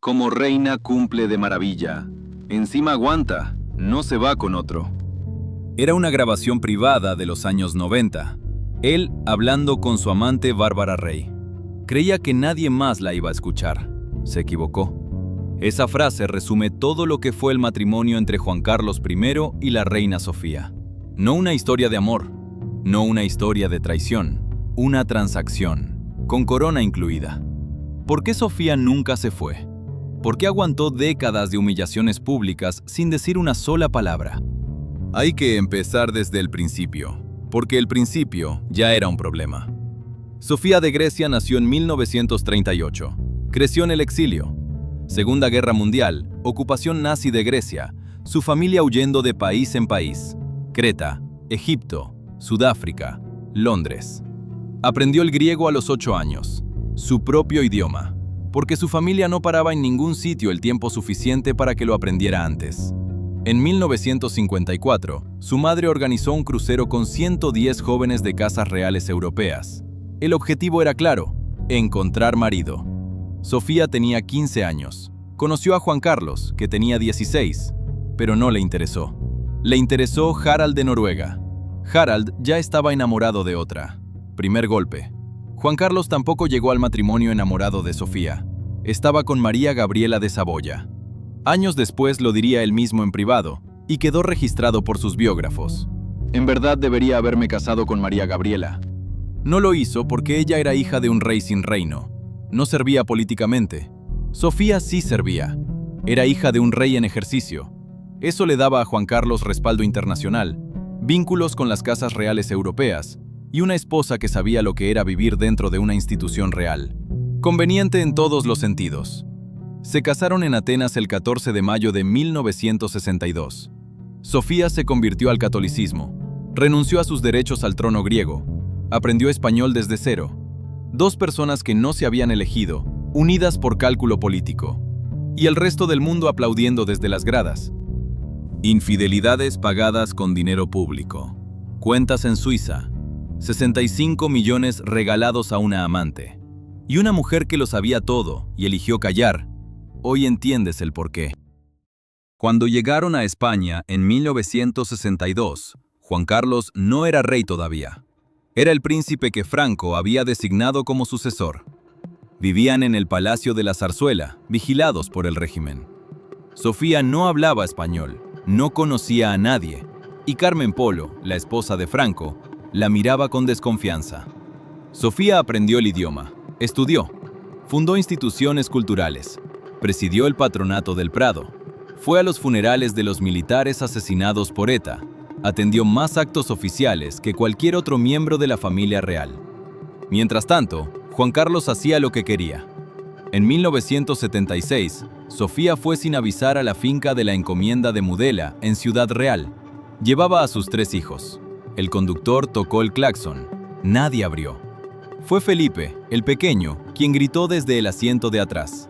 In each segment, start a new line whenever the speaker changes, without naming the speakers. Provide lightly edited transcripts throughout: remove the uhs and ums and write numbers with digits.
Como reina cumple de maravilla. Encima aguanta, no se va con otro. Era una grabación privada de los años 90. Él hablando con su amante Bárbara Rey. Creía que nadie más la iba a escuchar. Se equivocó. Esa frase resume todo lo que fue el matrimonio entre Juan Carlos I y la reina Sofía. No una historia de amor, no una historia de traición, una transacción, con corona incluida. ¿Por qué Sofía nunca se fue? ¿Por qué aguantó décadas de humillaciones públicas sin decir una sola palabra? Hay que empezar desde el principio, porque el principio ya era un problema. Sofía de Grecia nació en 1938. Creció en el exilio. Segunda Guerra Mundial, ocupación nazi de Grecia, su familia huyendo de país en país. Creta, Egipto, Sudáfrica, Londres. Aprendió el griego a los 8 años, su propio idioma, porque su familia no paraba en ningún sitio el tiempo suficiente para que lo aprendiera antes. En 1954, su madre organizó un crucero con 110 jóvenes de casas reales europeas. El objetivo era claro: encontrar marido. Sofía tenía 15 años. Conoció a Juan Carlos, que tenía 16, pero no le interesó. Le interesó Harald de Noruega. Harald ya estaba enamorado de otra. Primer golpe. Juan Carlos tampoco llegó al matrimonio enamorado de Sofía. Estaba con María Gabriela de Saboya. Años después lo diría él mismo en privado, y quedó registrado por sus biógrafos. En verdad debería haberme casado con María Gabriela. No lo hizo porque ella era hija de un rey sin reino. No servía políticamente. Sofía sí servía. Era hija de un rey en ejercicio. Eso le daba a Juan Carlos respaldo internacional, vínculos con las casas reales europeas y una esposa que sabía lo que era vivir dentro de una institución real. Conveniente en todos los sentidos. Se casaron en Atenas el 14 de mayo de 1962. Sofía se convirtió al catolicismo, renunció a sus derechos al trono griego, aprendió español desde cero. 2 personas que no se habían elegido, unidas por cálculo político, y el resto del mundo aplaudiendo desde las gradas. Infidelidades pagadas con dinero público. Cuentas en Suiza. 65 millones regalados a una amante. Y una mujer que lo sabía todo y eligió callar. Hoy entiendes el porqué. Cuando llegaron a España en 1962, Juan Carlos no era rey todavía. Era el príncipe que Franco había designado como sucesor. Vivían en el Palacio de la Zarzuela, vigilados por el régimen. Sofía no hablaba español, no conocía a nadie, y Carmen Polo, la esposa de Franco, la miraba con desconfianza. Sofía aprendió el idioma, estudió, fundó instituciones culturales, presidió el patronato del Prado, fue a los funerales de los militares asesinados por ETA, atendió más actos oficiales que cualquier otro miembro de la familia real. Mientras tanto, Juan Carlos hacía lo que quería. En 1976, Sofía fue sin avisar a la finca de la encomienda de Mudela, en Ciudad Real. Llevaba a sus 3 hijos. El conductor tocó el claxon. Nadie abrió. Fue Felipe, el pequeño, quien gritó desde el asiento de atrás: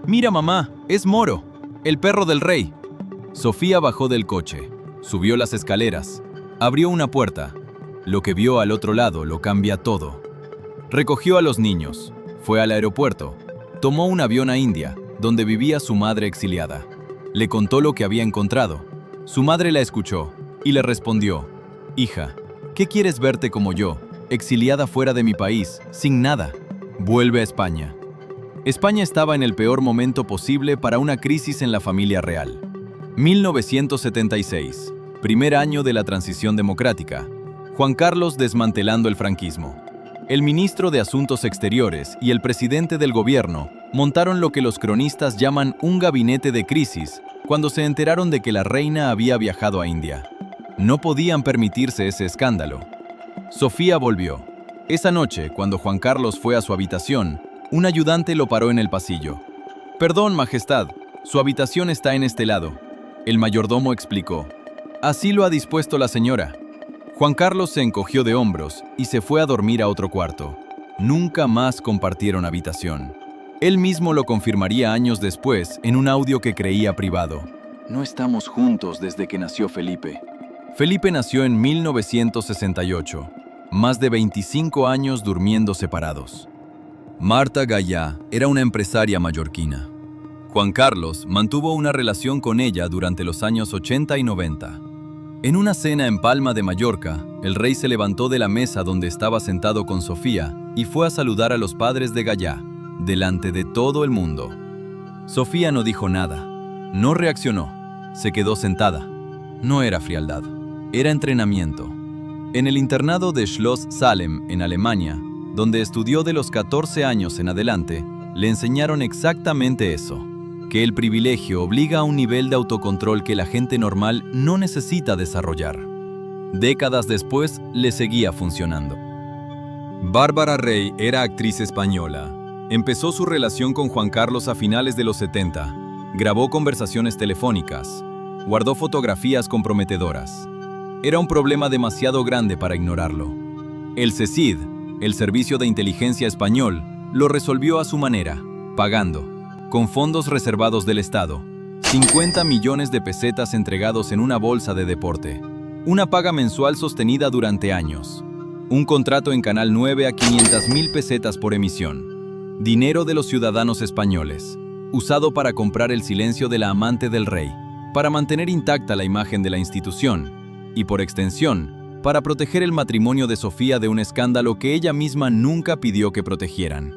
«¡Mira, mamá! ¡Es Moro! ¡El perro del rey!». Sofía bajó del coche, subió las escaleras, abrió una puerta. Lo que vio al otro lado lo cambia todo. Recogió a los niños, fue al aeropuerto, tomó un avión a India, donde vivía su madre exiliada. Le contó lo que había encontrado. Su madre la escuchó y le respondió: «Hija, ¿qué quieres verte como yo, exiliada fuera de mi país, sin nada? Vuelve a España». España estaba en el peor momento posible para una crisis en la familia real. 1976, primer año de la transición democrática. Juan Carlos desmantelando el franquismo. El ministro de Asuntos Exteriores y el presidente del gobierno montaron lo que los cronistas llaman un gabinete de crisis cuando se enteraron de que la reina había viajado a India. No podían permitirse ese escándalo. Sofía volvió. Esa noche, cuando Juan Carlos fue a su habitación, un ayudante lo paró en el pasillo. «Perdón, Majestad, su habitación está en este lado». El mayordomo explicó: «Así lo ha dispuesto la señora». Juan Carlos se encogió de hombros y se fue a dormir a otro cuarto. Nunca más compartieron habitación. Él mismo lo confirmaría años después en un audio que creía privado. «No estamos juntos desde que nació Felipe». Felipe nació en 1968. Más de 25 años durmiendo separados. Marta Gallá era una empresaria mallorquina. Juan Carlos mantuvo una relación con ella durante los años 80 y 90. En una cena en Palma de Mallorca, el rey se levantó de la mesa donde estaba sentado con Sofía y fue a saludar a los padres de Gaya, delante de todo el mundo. Sofía no dijo nada, no reaccionó, se quedó sentada. No era frialdad, era entrenamiento. En el internado de Schloss Salem, en Alemania, donde estudió de los 14 años en adelante, le enseñaron exactamente eso, que el privilegio obliga a un nivel de autocontrol que la gente normal no necesita desarrollar. Décadas después, le seguía funcionando. Bárbara Rey era actriz española. Empezó su relación con Juan Carlos a finales de los 70. Grabó conversaciones telefónicas. Guardó fotografías comprometedoras. Era un problema demasiado grande para ignorarlo. El CECID, el Servicio de Inteligencia Español, lo resolvió a su manera, pagando, con fondos reservados del Estado, 50 millones de pesetas entregados en una bolsa de deporte. Una paga mensual sostenida durante años. Un contrato en Canal 9 a 500.000 pesetas por emisión. Dinero de los ciudadanos españoles, usado para comprar el silencio de la amante del rey, para mantener intacta la imagen de la institución y, por extensión, para proteger el matrimonio de Sofía de un escándalo que ella misma nunca pidió que protegieran.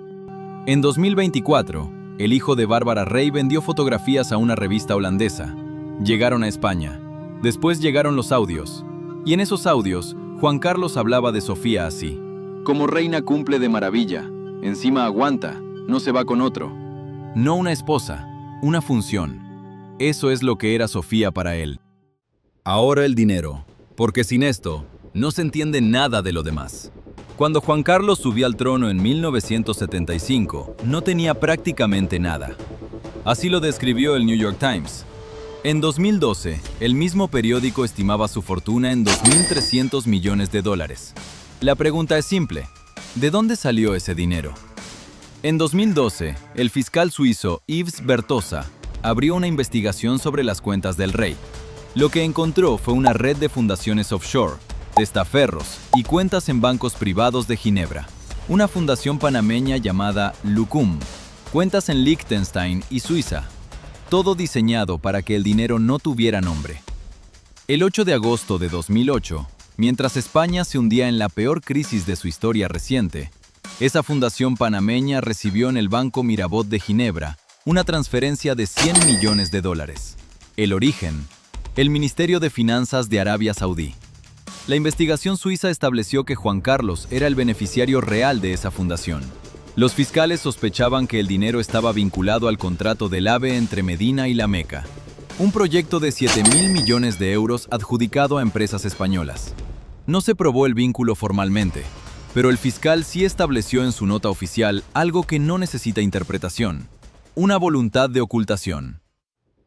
En 2024, el hijo de Bárbara Rey vendió fotografías a una revista holandesa. Llegaron a España. Después llegaron los audios. Y en esos audios, Juan Carlos hablaba de Sofía así: como reina cumple de maravilla, encima aguanta, no se va con otro. No una esposa, una función. Eso es lo que era Sofía para él. Ahora el dinero, porque sin esto, no se entiende nada de lo demás. Cuando Juan Carlos subió al trono en 1975, no tenía prácticamente nada. Así lo describió el New York Times. En 2012, el mismo periódico estimaba su fortuna en 2.300 millones de dólares. La pregunta es simple: ¿de dónde salió ese dinero? En 2012, el fiscal suizo Yves Bertosa abrió una investigación sobre las cuentas del rey. Lo que encontró fue una red de fundaciones offshore, testaferros y cuentas en bancos privados de Ginebra, una fundación panameña llamada Lucum, cuentas en Liechtenstein y Suiza, todo diseñado para que el dinero no tuviera nombre. El 8 de agosto de 2008, mientras España se hundía en la peor crisis de su historia reciente, esa fundación panameña recibió en el Banco Mirabaud de Ginebra una transferencia de 100 millones de dólares. El origen: el Ministerio de Finanzas de Arabia Saudí. La investigación suiza estableció que Juan Carlos era el beneficiario real de esa fundación. Los fiscales sospechaban que el dinero estaba vinculado al contrato del AVE entre Medina y La Meca, un proyecto de 7.000 millones de euros adjudicado a empresas españolas. No se probó el vínculo formalmente, pero el fiscal sí estableció en su nota oficial algo que no necesita interpretación: una voluntad de ocultación.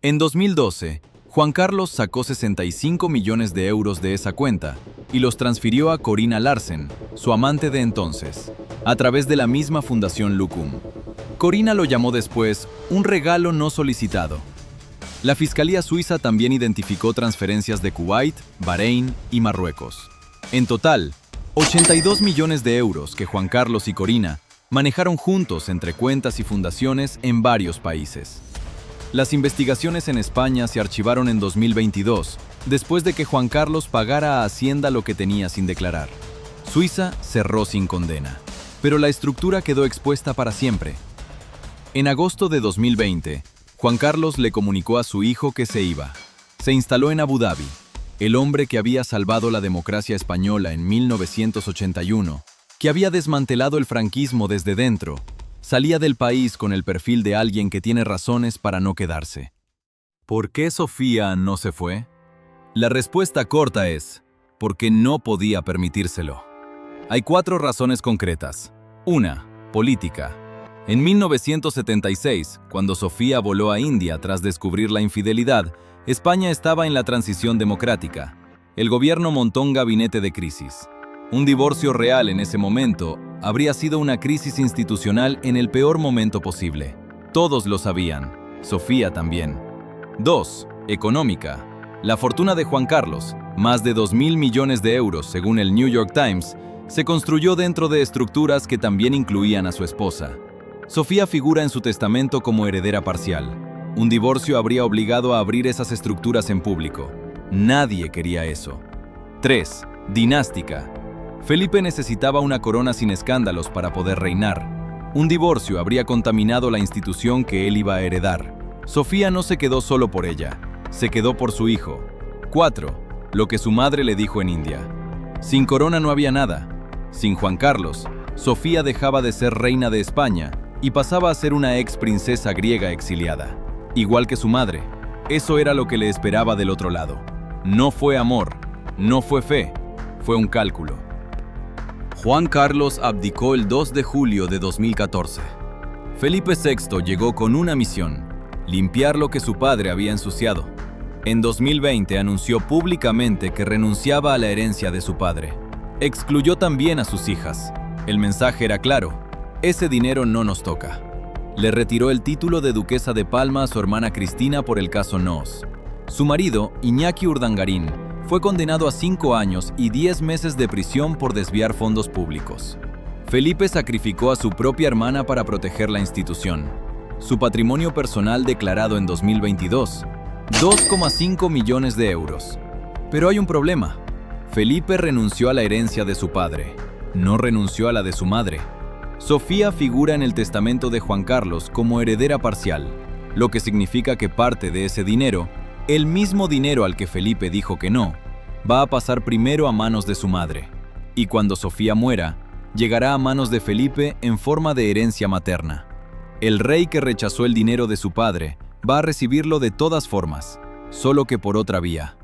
En 2012, Juan Carlos sacó 65 millones de euros de esa cuenta y los transfirió a Corina Larsen, su amante de entonces, a través de la misma fundación Lucum. Corina lo llamó después un regalo no solicitado. La Fiscalía Suiza también identificó transferencias de Kuwait, Bahrein y Marruecos. En total, 82 millones de euros que Juan Carlos y Corina manejaron juntos entre cuentas y fundaciones en varios países. Las investigaciones en España se archivaron en 2022, después de que Juan Carlos pagara a Hacienda lo que tenía sin declarar. Suiza cerró sin condena, pero la estructura quedó expuesta para siempre. En agosto de 2020, Juan Carlos le comunicó a su hijo que se iba. Se instaló en Abu Dhabi. El hombre que había salvado la democracia española en 1981, que había desmantelado el franquismo desde dentro, salía del país con el perfil de alguien que tiene razones para no quedarse. ¿Por qué Sofía no se fue? La respuesta corta es: porque no podía permitírselo. Hay 4 razones concretas. 1. Política. En 1976, cuando Sofía voló a India tras descubrir la infidelidad, España estaba en la transición democrática. El gobierno montó un gabinete de crisis. Un divorcio real en ese momento habría sido una crisis institucional en el peor momento posible. Todos lo sabían, Sofía también. 2. Económica. La fortuna de Juan Carlos, más de 2.000 millones de euros según el New York Times, se construyó dentro de estructuras que también incluían a su esposa. Sofía figura en su testamento como heredera parcial. Un divorcio habría obligado a abrir esas estructuras en público. Nadie quería eso. 3. Dinástica. Felipe necesitaba una corona sin escándalos para poder reinar. Un divorcio habría contaminado la institución que él iba a heredar. Sofía no se quedó solo por ella, se quedó por su hijo. 4. Lo que su madre le dijo en India. Sin corona no había nada. Sin Juan Carlos, Sofía dejaba de ser reina de España y pasaba a ser una ex princesa griega exiliada. Igual que su madre, eso era lo que le esperaba del otro lado. No fue amor, no fue fe, fue un cálculo. Juan Carlos abdicó el 2 de julio de 2014. Felipe VI llegó con una misión: limpiar lo que su padre había ensuciado. En 2020 anunció públicamente que renunciaba a la herencia de su padre. Excluyó también a sus hijas. El mensaje era claro: ese dinero no nos toca. Le retiró el título de duquesa de Palma a su hermana Cristina por el caso Noos. Su marido, Iñaki Urdangarín, fue condenado a 5 años y 10 meses de prisión por desviar fondos públicos. Felipe sacrificó a su propia hermana para proteger la institución. Su patrimonio personal declarado en 2022, 2,5 millones de euros. Pero hay un problema. Felipe renunció a la herencia de su padre, no renunció a la de su madre. Sofía figura en el testamento de Juan Carlos como heredera parcial, lo que significa que parte de ese dinero, el mismo dinero al que Felipe dijo que no, va a pasar primero a manos de su madre. Y cuando Sofía muera, llegará a manos de Felipe en forma de herencia materna. El rey que rechazó el dinero de su padre va a recibirlo de todas formas, solo que por otra vía.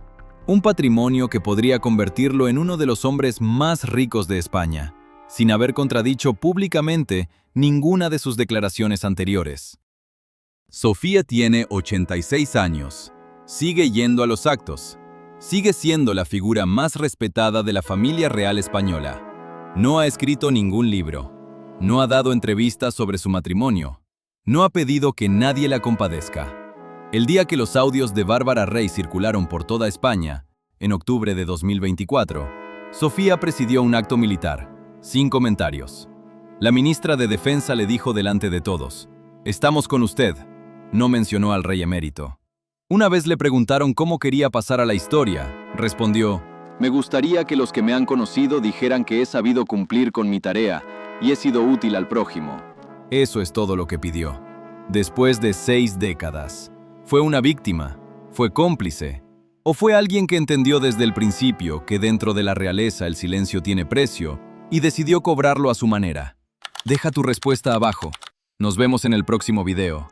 Un patrimonio que podría convertirlo en uno de los hombres más ricos de España, sin haber contradicho públicamente ninguna de sus declaraciones anteriores. Sofía tiene 86 años. Sigue yendo a los actos. Sigue siendo la figura más respetada de la familia real española. No ha escrito ningún libro. No ha dado entrevistas sobre su matrimonio. No ha pedido que nadie la compadezca. El día que los audios de Bárbara Rey circularon por toda España, en octubre de 2024, Sofía presidió un acto militar, sin comentarios. La ministra de Defensa le dijo delante de todos: «Estamos con usted». No mencionó al rey emérito. Una vez le preguntaron cómo quería pasar a la historia, respondió: «Me gustaría que los que me han conocido dijeran que he sabido cumplir con mi tarea y he sido útil al prójimo». Eso es todo lo que pidió. Después de 6 décadas. ¿Fue una víctima? ¿Fue cómplice? ¿O fue alguien que entendió desde el principio que dentro de la realeza el silencio tiene precio y decidió cobrarlo a su manera? Deja tu respuesta abajo. Nos vemos en el próximo video.